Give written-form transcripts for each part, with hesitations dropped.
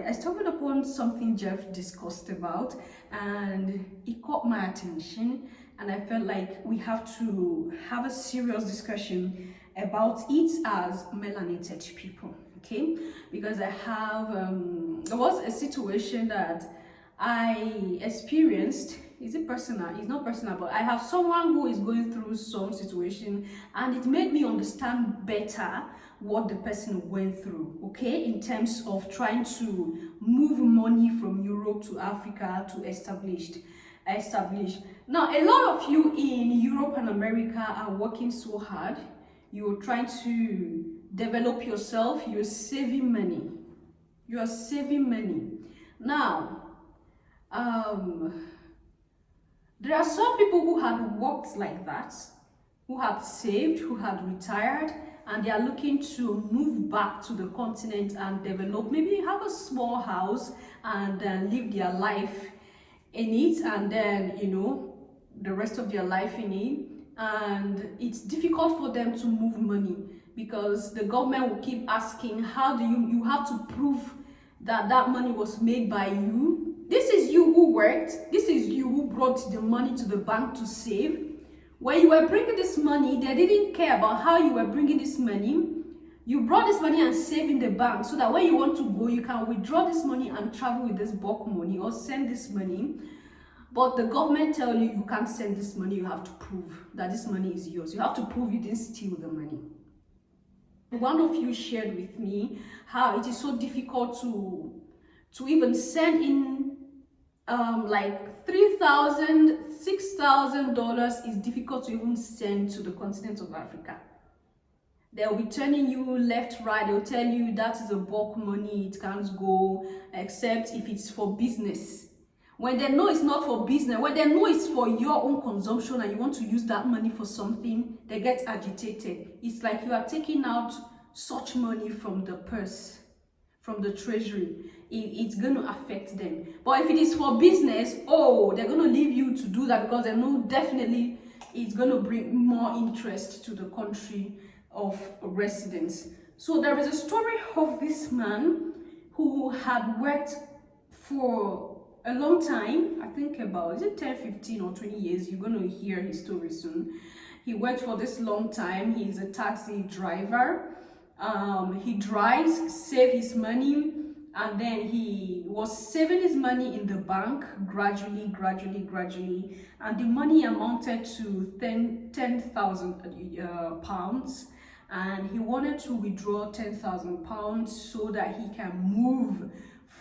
I stumbled upon something Jeff discussed about, and it caught my attention, and I felt like we have to have a serious discussion about it as melanated people, okay? Because I have, there was a situation that I experienced. Is it personal? It's not personal, but I have someone who is going through some situation, and it made me understand better what the person went through, okay, in terms of trying to move money from Europe to Africa to establish. Now, a lot of you in Europe and America are working so hard. You're trying to develop yourself. You're saving money. You are saving money. Now, there are some people who had worked like that, who had saved, who had retired, and they are looking to move back to the continent and develop, maybe have a small house and then live their life in it, and then, you know, the rest of their life in it. And it's difficult for them to move money because the government will keep asking, how do you have to prove that that money was made by you. This is you who worked. This is you who brought the money to the bank to save. When you were bringing this money, they didn't care about how you were bringing this money. You brought this money and saved in the bank so that when you want to go, you can withdraw this money and travel with this bulk money or send this money. But the government tell you you can't send this money. You have to prove that this money is yours. You have to prove you didn't steal the money. One of you shared with me how it is so difficult to even send in like $3,000, $6,000 is difficult to even send to the continent of Africa. They'll be turning you left, right. They'll tell you that is a bulk money. It can't go except if it's for business. When they know it's not for business, when they know it's for your own consumption and you want to use that money for something, they get agitated. It's like you are taking out such money from the purse, from the treasury. It's going to affect them. But if it is for business, oh, they're going to leave you to do that because they know definitely it's going to bring more interest to the country of residence. So there is a story of this man who had worked for a long time, I think about, is it 10, 15 or 20 years? You're going to hear his story soon. He worked for this long time. He's a taxi driver. He drives, save his money, and then he was saving his money in the bank gradually, and the money amounted to 10,000 pounds, and he wanted to withdraw 10,000 pounds so that he can move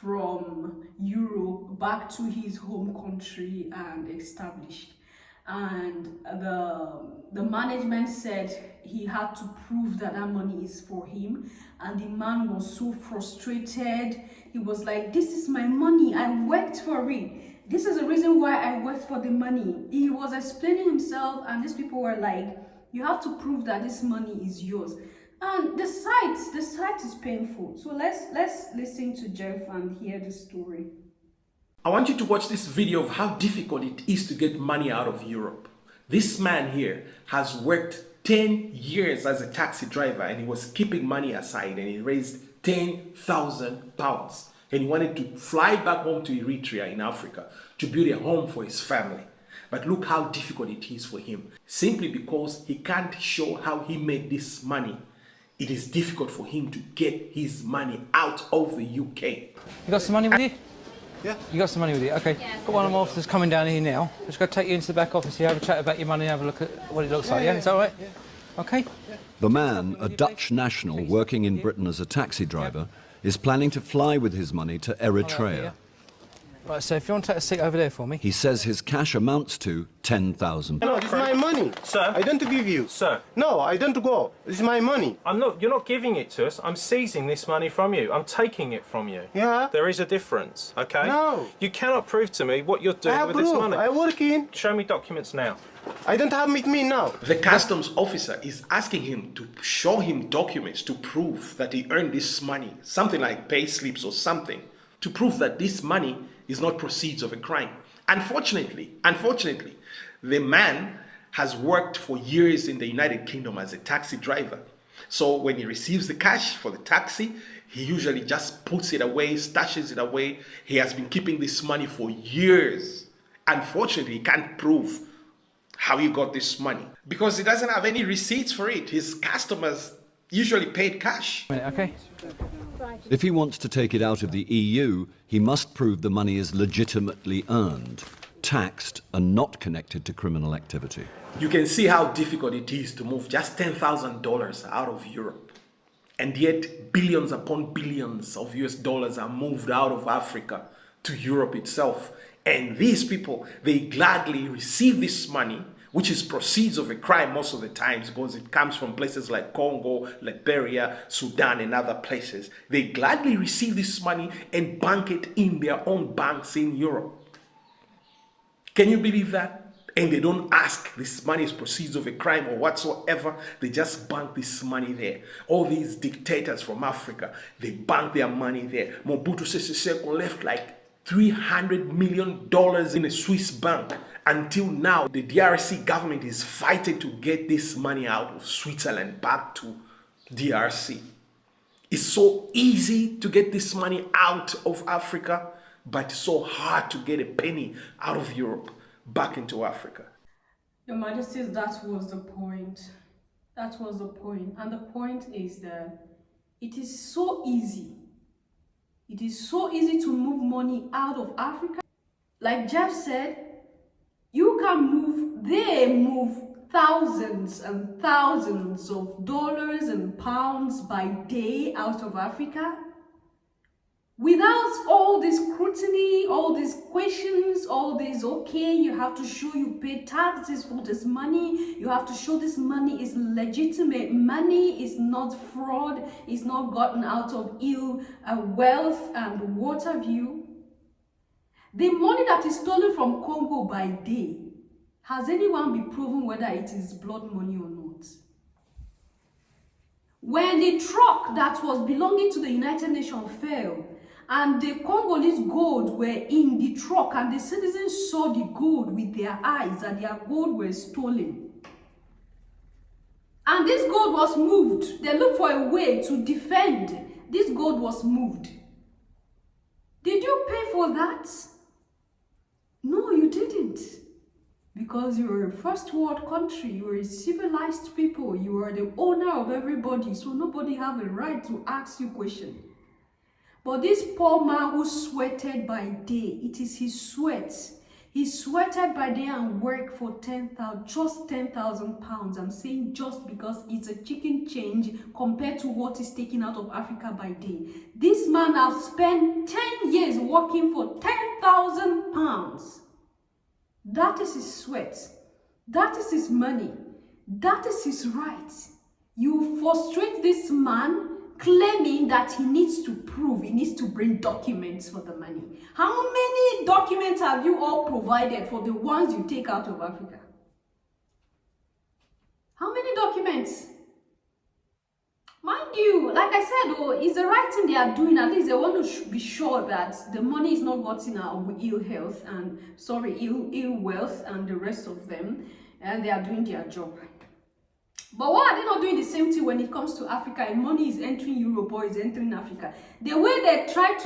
from Europe back to his home country and establish. And the management said he had to prove that that money is for him, and the man was so frustrated. He was like, this is my money, I worked for it, this is the reason why I worked for the money. He was explaining himself, and these people were like, you have to prove that this money is yours. And the site is painful. So let's listen to Jeff and hear the story. I want you to watch this video of how difficult it is to get money out of Europe. This man here has worked 10 years as a taxi driver, and he was keeping money aside, and he raised 10,000 pounds. And he wanted to fly back home to Eritrea in Africa to build a home for his family. But look how difficult it is for him. Simply because he can't show how he made this money, it is difficult for him to get his money out of the UK. You got some money with you? Yeah. You got some money with you? Okay. Yeah. Got one of my officers coming down here now. Just go take you into the back office here, have a chat about your money, have a look at what it looks like, yeah? Is that all right? Yeah. Okay? Yeah. The man, a Dutch national working in Britain as a taxi driver, is planning to fly with his money to Eritrea. Right, so if you want to take a seat over there for me. He says his cash amounts to 10,000. No, this is my money. Sir? I don't give you. Sir? No, I don't go. This is my money. You're not giving it to us. I'm seizing this money from you. I'm taking it from you. Yeah. There is a difference, okay? No. You cannot prove to me what you're doing with this money. I work in. Show me documents now. I don't have with me now. The customs officer is asking him to show him documents to prove that he earned this money, something like pay slips or something, to prove that this money is not proceeds of a crime. Unfortunately, the man has worked for years in the United Kingdom as a taxi driver. So when he receives the cash for the taxi, He usually just puts it away, stashes it away. He has been keeping this money for years. Unfortunately, he can't prove how he got this money because he doesn't have any receipts for it. His customers usually paid cash. Okay. If he wants to take it out of the EU, he must prove the money is legitimately earned, taxed and not connected to criminal activity. You can see how difficult it is to move just $10,000 out of Europe. And yet billions upon billions of US dollars are moved out of Africa to Europe itself. And these people, they gladly receive this money, which is proceeds of a crime most of the times because it comes from places like Congo, Liberia, Sudan, and other places. They gladly receive this money and bank it in their own banks in Europe. Can you believe that? And they don't ask this money is proceeds of a crime or whatsoever. They just bank this money there. All these dictators from Africa, they bank their money there. Mobutu Sese Seko left like $300 million in a Swiss bank. Until now, the DRC government is fighting to get this money out of Switzerland back to DRC. It's so easy to get this money out of Africa, but it's so hard to get a penny out of Europe back into Africa. Your Majesties, that was the point. That was the point. And the point is that it is so easy. It is so easy to move money out of Africa. Like Jeff said, you can move, they move thousands and thousands of dollars and pounds by day out of Africa without all this scrutiny, all these questions, all this, okay, you have to show you pay taxes for this money, you have to show this money is legitimate money, is not fraud, is not gotten out of ill wealth and what have you. The money that is stolen from Congo by day, has anyone been proven whether it is blood money or not? When the truck that was belonging to the United Nations fell, and the Congolese gold were in the truck, and the citizens saw the gold with their eyes, and their gold was stolen. And this gold was moved. They looked for a way to defend. This gold was moved. Did you pay for that? No, you didn't. Because you are a first world country, you are a civilized people, you are the owner of everybody, so nobody have a right to ask you questions. But this poor man who sweated by day, it is his sweat. He sweated by day and worked for 10,000, just 10,000 pounds. I'm saying just because it's a chicken change compared to what is taken out of Africa by day. This man has spent 10 years working for 10,000 pounds. That is his sweat. That is his money. That is his right. You frustrate this man claiming that he needs to prove, he needs to bring documents for the money. How many documents have you all provided for the ones you take out of Africa? How many documents? Mind you, like I said, it's the right thing they are doing. At least they want to be sure that the money is not gotten out of ill health and, ill wealth and the rest of them, and they are doing their job. But why are they not doing the same thing when it comes to Africa and money is entering Europe or is entering Africa? The way they try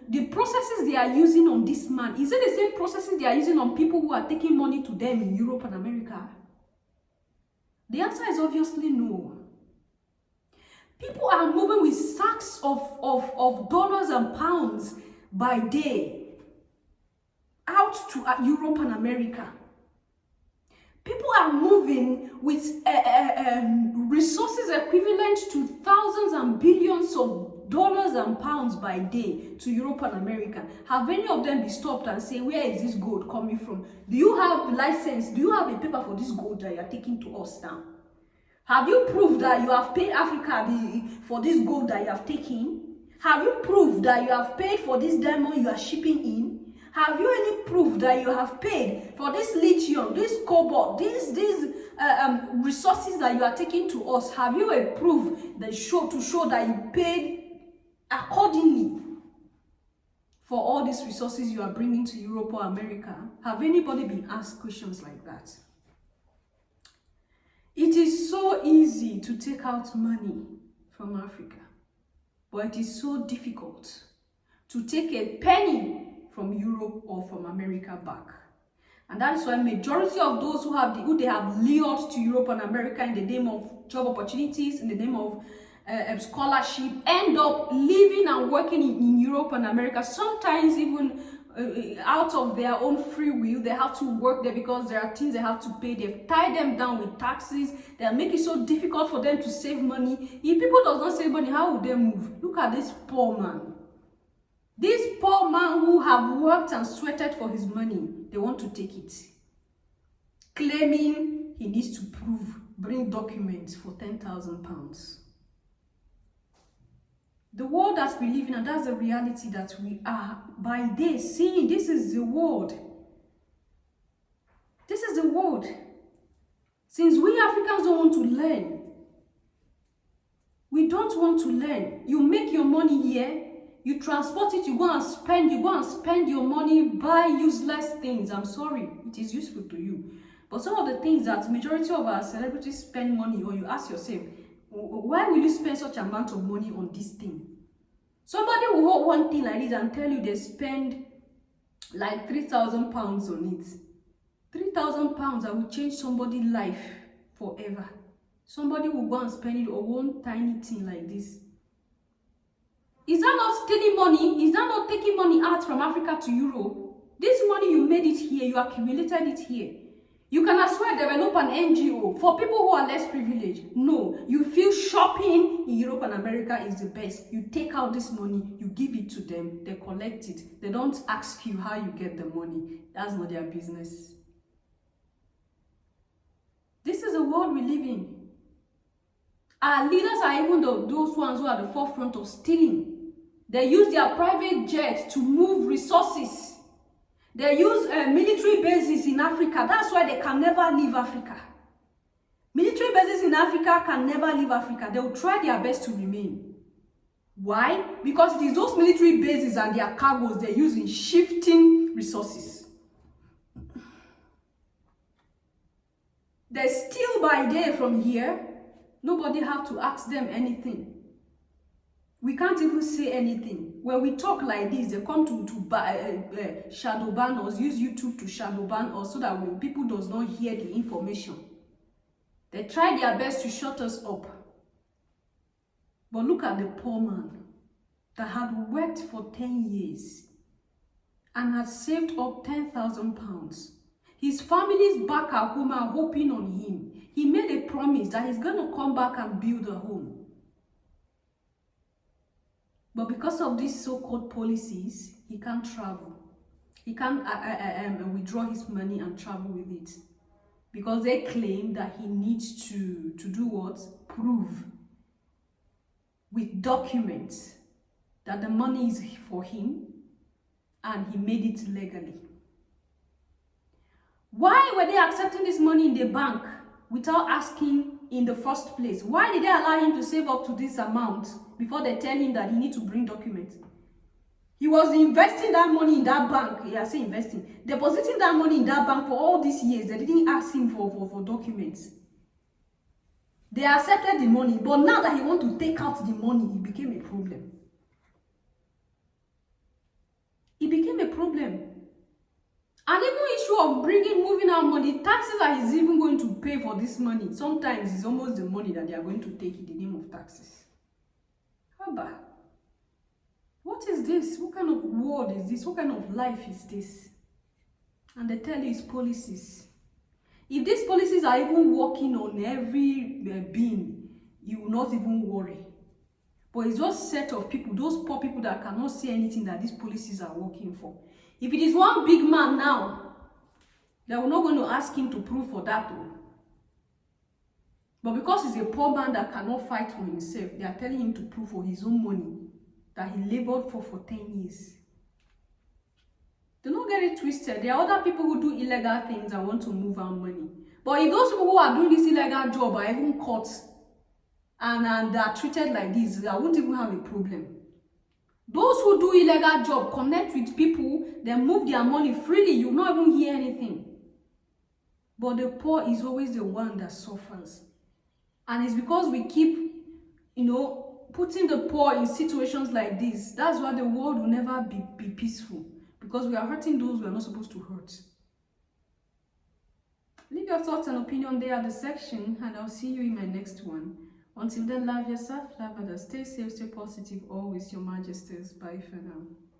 the processes they are using on this man, is it the same processes they are using on people who are taking money to them in Europe and America? The answer is obviously no. People are moving with sacks of dollars and pounds by day out to Europe and America. People are moving with resources equivalent to thousands and billions of dollars and pounds by day to Europe and America. Have any of them been stopped and say, where is this gold coming from? Do you have license? Do you have a paper for this gold that you are taking to us now? Have you proved that you have paid Africa for this gold that you have taken? Have you proved that you have paid for this diamond you are shipping in? Have you any proof that you have paid for this lithium, this cobalt, these resources that you are taking to us? Have you a proof that to show that you paid accordingly for all these resources you are bringing to Europe or America? Have anybody been asked questions like that? It is so easy to take out money from Africa. But it is so difficult to take a penny from Europe or from America back. And that's why majority of those who they have lured to Europe and America in the name of job opportunities, in the name of scholarship, end up living and working in Europe and America, sometimes even out of their own free will. They have to work there because there are things they have to pay. They've tied them down with taxes. They are making it so difficult for them to save money. If people does not save money, how would they move? Look at this poor man. This poor man who have worked and sweated for his money, they want to take it. Claiming he needs to bring documents for £10,000. The world that we live in, and that's the reality that we are by day seeing. This is the world. This is the world. Since we Africans don't want to learn, we don't want to learn. You make your money here, you transport it, you go and spend your money, buy useless things. I'm sorry, it is useful to you. But some of the things that majority of our celebrities spend money on, you ask yourself, why will you spend such amount of money on this thing? Somebody will hold one thing like this and tell you they spend like £3,000 on it. £3,000 that will change somebody's life forever. Somebody will go and spend it on one tiny thing like this. Is that not stealing money? Is that not taking money out from Africa to Europe? This money, you made it here, you accumulated it here. You can as well develop an NGO for people who are less privileged. No, you feel shopping in Europe and America is the best. You take out this money, you give it to them, they collect it. They don't ask you how you get the money. That's not their business. This is the world we live in. Our leaders are even those ones who are at the forefront of stealing. They use their private jets to move resources. They use military bases in Africa. That's why they can never leave Africa. Military bases in Africa can never leave Africa. They will try their best to remain. Why? Because it is those military bases and their cargoes they use in shifting resources. They steal by day from here. Nobody have to ask them anything. We can't even say anything. When we talk like this, they come to shadow ban us, use YouTube to shadow ban us so that when people does not hear the information, they try their best to shut us up. But look at the poor man that had worked for 10 years and had saved up £10,000. His family's back at home are hoping on him. He made a promise that he's going to come back and build a home. But because of these so-called policies, he can't travel. He can't withdraw his money and travel with it. Because they claim that he needs to do what? Prove with documents that the money is for him and he made it legally. Why were they accepting this money in the bank without asking in the first place? Why did they allow him to save up to this amount before they tell him that he needs to bring documents? He was investing that money in that bank. Yeah, I say investing. Depositing that money in that bank for all these years. They didn't ask him for documents. They accepted the money, but now that he wants to take out the money, it became a problem. It became a problem. And even issue of moving out money, taxes that he's even going to pay for this money, sometimes it's almost the money that they are going to take in the name of taxes. Haba, what is this? What kind of world is this? What kind of life is this? And they tell you it's policies. If these policies are even working on every being, you will not even worry. But it's just a set of people, those poor people that cannot see anything that these policies are working for. If it is one big man now, they are not going to ask him to prove for that one. But because he's a poor man that cannot fight for himself, they are telling him to prove for his own money that he labored for 10 years. Do not get it twisted. There are other people who do illegal things and want to move out money. But if those people who are doing this illegal job are even caught and they are treated like this, I won't even have a problem. Those who do illegal job connect with people, they move their money freely, you will not even hear anything. But the poor is always the one that suffers. And it's because we keep, putting the poor in situations like this. That's why the world will never be peaceful, because we are hurting those we are not supposed to hurt. Leave your thoughts and opinion there at the section, and I'll see you in my next one. Until then, love yourself, love others, stay safe, stay positive, always your majesties. Bye for now.